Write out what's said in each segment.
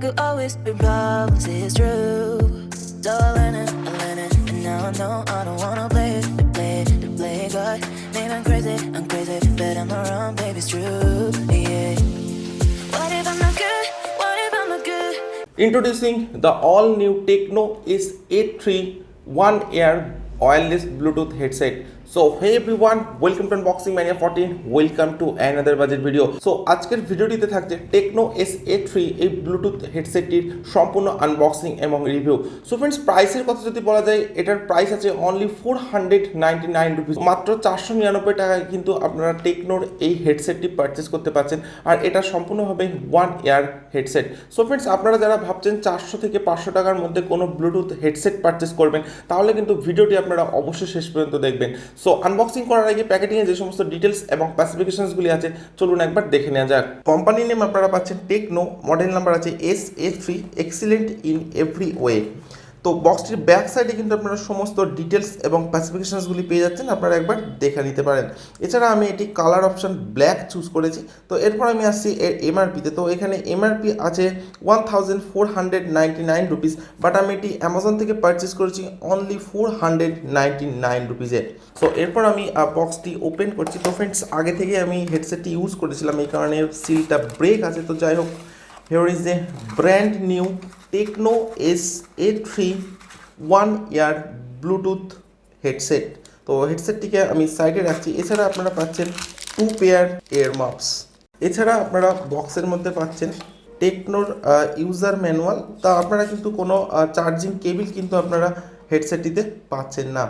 could always be problems, it's true. So I learned it, and now I know I don't wanna play it, to play God. Maybe I'm crazy, but I'm not wrong, baby, it's true, yeah. What if I'm not good? What if I'm not good? Introducing the all-new Tecno Ace-A3 one-ear wireless Bluetooth headset. So hey everyone, welcome to Unboxing Mania 14, welcome to another budget video. So আজকের ভিডিওটিতে থাকছে Tecno Ace-A3 এই Bluetooth হেডসেটটির সম্পূর্ণ unboxing এবং review. So friends, প্রাইসের কথা যদি বলা যায়, এটার প্রাইস আছে অনলি 499 রুপিস, মাত্র 499 টাকায় কিন্তু আপনারা টেকনোর এই হেডসেটটি পারচেস করতে পারছেন। আর এটা সম্পূর্ণভাবে one year headset. So friends, আপনারা যারা ভাবছেন 400 থেকে 500 টাকার মধ্যে কোনো ব্লুটুথ হেডসেট পারচেস করবেন, তাহলে কিন্তু ভিডিওটি আপনারা অবশ্যই শেষ পর্যন্ত দেখবেন। সো আনবক্সিং করার আগে প্যাকেটিংয়ে যে সমস্ত ডিটেলস এবং স্পেসিফিকেশনসগুলি আছে চলুন একবার দেখে নেওয়া যাক। কোম্পানি নেম আপনারা পাচ্ছেন টেকনো, মডেল নাম্বার আছে Ace-A3, excellent in every way. তো বক্সটির ব্যাক সাইডে কিন্তু আপনারা সমস্ত ডিটেলস এবং স্পেসিফিকেশনসগুলি পেয়ে যাচ্ছেন, আপনারা একবার দেখে নিতে পারেন। এছাড়া আমি এটি কালার অপশন ব্ল্যাক চুজ করেছি। তো এরপর আমি আসছি এর এমআরপিতে। তো এখানে এমআরপি আছে 1499 রুপিস, বাট আমি এটি অ্যামাজন থেকে পারচেস করেছি অনলি 499 রুপিসে। সো এরপর আমি বক্সটি ওপেন করছি। তো ফ্রেন্ডস, আগে থেকে আমি হেডসেটটি ইউজ করেছিলাম, এই কারণে সিলটা ব্রেক আছে। তো যাই হোক, here is a brand new Tecno Ace-A3 one ear Bluetooth headset। তো হেডসেটটিকে আমি সাইডে রাখছি। এছাড়া আপনারা পাচ্ছেন 2 পেয়ার ইয়ারমাপস। এছাড়া আপনারা বক্সের মধ্যে পাচ্ছেন টেকনোর ইউজার ম্যানুয়াল। তা আপনারা কিন্তু কোনো চার্জিং কেবিল কিন্তু আপনারা হেডসেটটিতে পাচ্ছেন না।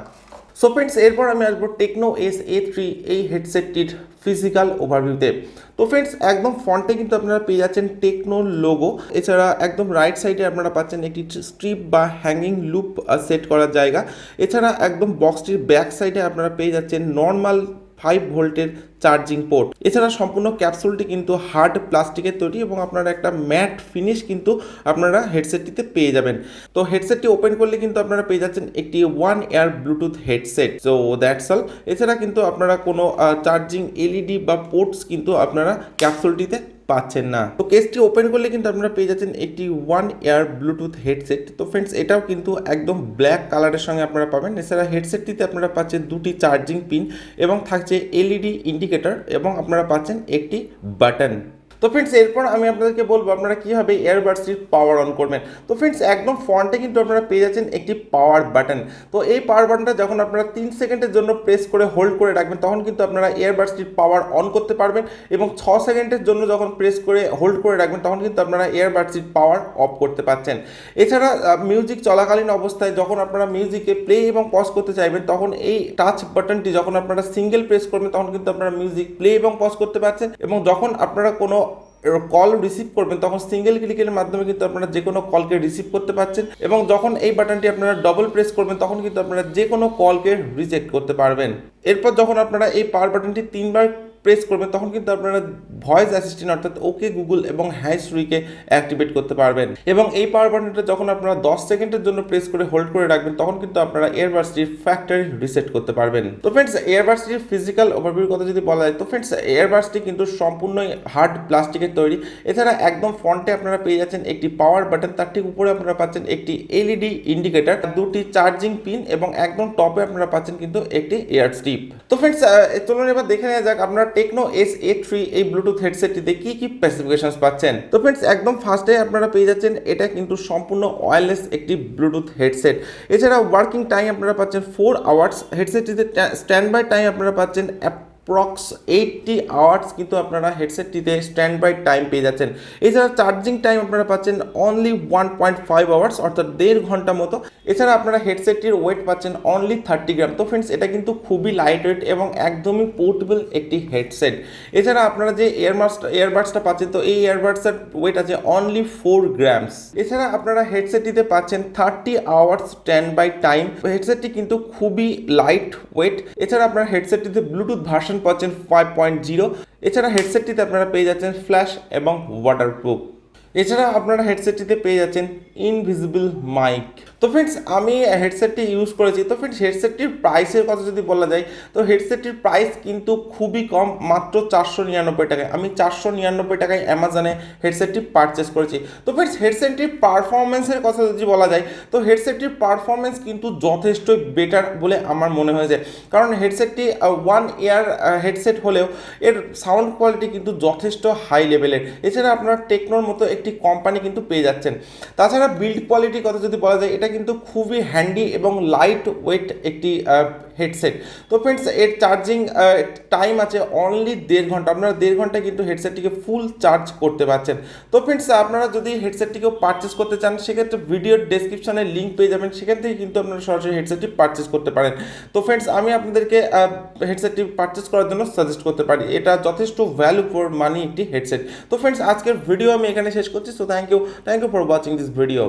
সো ফ্রেন্ডস, এরপর আমি আসবো টেকনো Ace-A3 এই হেডসেটটির ফিজিক্যাল ওভারভিউতে। তো ফ্রেন্ডস, একদম ফ্রন্টে কিন্তু আপনারা পেয়ে যাচ্ছেন টেকনোর লোগো। এছাড়া একদম রাইট সাইডে আপনারা পাচ্ছেন একটি স্ট্রিপ বা হ্যাঙ্গিং লুপ সেট করার জায়গা। এছাড়া একদম বক্সটির ব্যাক সাইডে আপনারা পেয়ে যাচ্ছেন নর্মাল 5 ভোল্টের চার্জিং পোর্ট। এছাড়া সম্পূর্ণ ক্যাপসুলটি কিন্তু হার্ড প্লাস্টিকের তৈরি এবং আপনারা একটা ম্যাট ফিনিশ কিন্তু আপনারা হেডসেটটিতে পেয়ে যাবেন। তো হেডসেটটি ওপেন করলে কিন্তু আপনারা পেয়ে যাচ্ছেন একটি one air Bluetooth headset. So that's all. এছাড়া কিন্তু আপনারা কোনো চার্জিং এলইডি বা পোর্টস কিন্তু আপনারা ক্যাপসুলটিতে পাচ্ছেন না। তো কেসটি ওপেন করলে কিন্তু আপনারা পেয়ে যাচ্ছেন একটি ওয়ান এয়ার ব্লুটুথ হেডসেট। তো ফ্রেন্ডস, এটাও কিন্তু একদম ব্ল্যাক কালারের সঙ্গে আপনারা পাবেন। এছাড়া হেডসেটটিতে আপনারা পাচ্ছেন 2টি চার্জিং পিন এবং থাকছে এলইডি ইন্ডিকেটর এবং আপনারা পাচ্ছেন একটি বাটন। তো ফ্রেন্ডস, এরপর আমি আপনাদেরকে বলবো আপনারা কীভাবে ইয়ারবাডসটির পাওয়ার অন করবেন। তো ফ্রেন্ডস, একদম ফ্রন্টে কিন্তু আপনারা পেয়ে যাচ্ছেন একটি পাওয়ার বাটন। তো এই পাওয়ার বাটনটা যখন আপনারা 3 সেকেন্ডের জন্য প্রেস করে হোল্ড করে রাখবেন, তখন কিন্তু আপনারা ইয়ারবাডসটির পাওয়ার অন করতে পারবেন। এবং 6 সেকেন্ডের জন্য যখন প্রেস করে হোল্ড করে রাখবেন, তখন কিন্তু আপনারা ইয়ারবাডসটির পাওয়ার অফ করতে পারছেন। এছাড়া মিউজিক চলাকালীন অবস্থায় যখন আপনারা মিউজিকে প্লে এবং পজ করতে চাইবেন, তখন এই টাচ বাটনটি যখন আপনারা সিঙ্গেল প্রেস করবেন, তখন কিন্তু আপনারা মিউজিক প্লে এবং পজ করতে পারছেন। এবং যখন আপনারা কোনো কল রিসিভ করবেন, তখন সিঙ্গেল ক্লিকের মাধ্যমে কিন্তু আপনারা যে কোনো কলকে রিসিভ করতে পারছেন। এবং যখন এই বাটনটি আপনারা ডবল প্রেস করবেন, তখন কিন্তু আপনারা যে কোনো কলকে রিজেক্ট করতে পারবেন। এরপর যখন আপনারা এই পাওয়ার বাটনটি 3বার প্রেস করবেন, তখন কিন্তু আপনারা ভয়েস অ্যাসিস্ট্যান্ট অর্থাৎ ওকে গুগল এবং হ্যাঁ সিরিকে অ্যাক্টিভেট করতে পারবেন। এবং এই পাওয়ার বাটনটা যখন আপনারা 10 সেকেন্ডের জন্য প্রেস করে হোল্ড করে রাখবেন, তখন কিন্তু আপনারা ইয়ারবাডসটির ফ্যাক্টরি রিসেট করতে পারবেন। তো ফ্রেন্ডস, ইয়ারবাডসটির ফিজিক্যাল ওভারভিউর কথা যদি বলা যায়, তো ফ্রেন্ডস, ইয়ারবাডসটি কিন্তু সম্পূর্ণই হার্ড প্লাস্টিকের তৈরি। এছাড়া একদম ফ্রন্টে আপনারা পেয়ে যাচ্ছেন একটি পাওয়ার বাটন, তার ঠিক উপরে আপনারা পাচ্ছেন একটি এলইডি ইন্ডিকেটর, 2টি চার্জিং পিন এবং একদম টপে আপনারা পাচ্ছেন কিন্তু একটি এয়ার স্ট্রিপ। তো ফ্রেন্ডস, চলুন এবার দেখে নেওয়া যাক আপনারা টেকনো Ace-A3 এই ব্লুটুথ হেডসেটটিতে কি কি স্পেসিফিকেশনস পাচ্ছেন। তো ফ্রেন্ডস, একদম ফার্স্টে আপনারা পেয়ে যাচ্ছেন এটা কিন্তু সম্পূর্ণ ওয়্যারলেস একটি ব্লুটুথ হেডসেট। এছাড়া ওয়ার্কিং টাইম আপনারা পাচ্ছেন 4 আওয়ার্স। হেডসেটটিতে স্ট্যান্ড বাই টাইম আপনারা পাচ্ছেন অ্যাপ্রক্স 80 আওয়ার্স কিন্তু আপনারা হেডসেটটিতে স্ট্যান্ড বাই টাইম পেয়ে যাচ্ছেন। এছাড়া চার্জিং টাইম আপনারা পাচ্ছেন অনলি 1.5 আওয়ার্স, অর্থাৎ 1.5 ঘন্টা মতো। এছাড়া আপনারা হেডসেটটির ওয়েট পাচ্ছেন অনলি 30 গ্রাম। তো ফ্রেন্ডস, এটা কিন্তু খুবই লাইট ওয়েট এবং একদমই পোর্টেবল একটি হেডসেট। এছাড়া আপনারা যে ইয়ারবাডসটা পাচ্ছেন, তো এই ইয়ারবাডসের ওয়েট আছে অনলি 4 গ্রামস। এছাড়া আপনারা হেডসেটটিতে পাচ্ছেন 30 আওয়ার্স স্ট্যান্ড বাই টাইম। হেডসেটটি কিন্তু খুবই লাইট ওয়েট। এছাড়া আপনারা হেডসেটটিতে ব্লুটুথ ভার্সন পাচ্ছেন 5.0। এছাড়া হেডসেটটিতে আপনারা পেয়ে যাচ্ছেন ফ্ল্যাশ এবং ওয়াটারপ্রুফ। এছাড়া আপনারা হেডসেটটিতে পেয়ে যাচ্ছেন ইনভিজিবল মাইক। তো ফ্রেন্ডস আমি হেডসেটটি ইউজ করেছি। তো ফ্রেন্ডস হেডসেটটির প্রাইসের কথা যদি বলা যায়, তো হেডসেটটির প্রাইস কিন্তু খুবই কম, মাত্র 499 টাকায়। আমি 499 টাকায় অ্যামাজনে হেডসেটটি পারচেস করেছি। তো ফ্রেন্ডস হেডসেটটির পারফরমেন্সের কথা যদি বলা যায়, তো হেডসেটটির পারফরমেন্স কিন্তু যথেষ্ট বেটার বলে আমার মনে হয়েছে। কারণ হেডসেটটি 1 ইয়ার হেডসেট হলেও এর সাউন্ড কোয়ালিটি কিন্তু যথেষ্ট হাই লেভেলের। এছাড়া আপনারা টেকনোর মতো একটি কোম্পানি কিন্তু পেয়ে যাচ্ছেন। তাছাড়া বিল্ড কোয়ালিটির কথা যদি বলা যায়, এটা কিন্তু খুবই হ্যান্ডি এবং লাইট ওয়েট একটি হেডসেট। তো ফ্রেন্ডস এর চার্জিং টাইম আছে অনলি 1.5 ঘন্টা। আপনারা 1.5 ঘন্টায় কিন্তু হেডসেটটিকে ফুল চার্জ করতে পারছেন। তো ফ্রেন্ডস আপনারা যদি হেডসেটটিকেও পারচেস করতে চান, সেক্ষেত্রে ভিডিওর ডেসক্রিপশনে লিঙ্ক পেয়ে যাবেন, সেখান থেকে কিন্তু আপনারা সরাসরি হেডসেটটি পারচেস করতে পারেন। তো ফ্রেন্ডস আমি আপনাদেরকে হেডসেটটি পারচেস করার জন্য সাজেস্ট করতে পারি। এটা যথেষ্ট ভ্যালু ফর মানি একটি হেডসেট। তো ফ্রেন্ডস আজকের ভিডিও আমি এখানে শেষ করছি। So thank you for watching this video.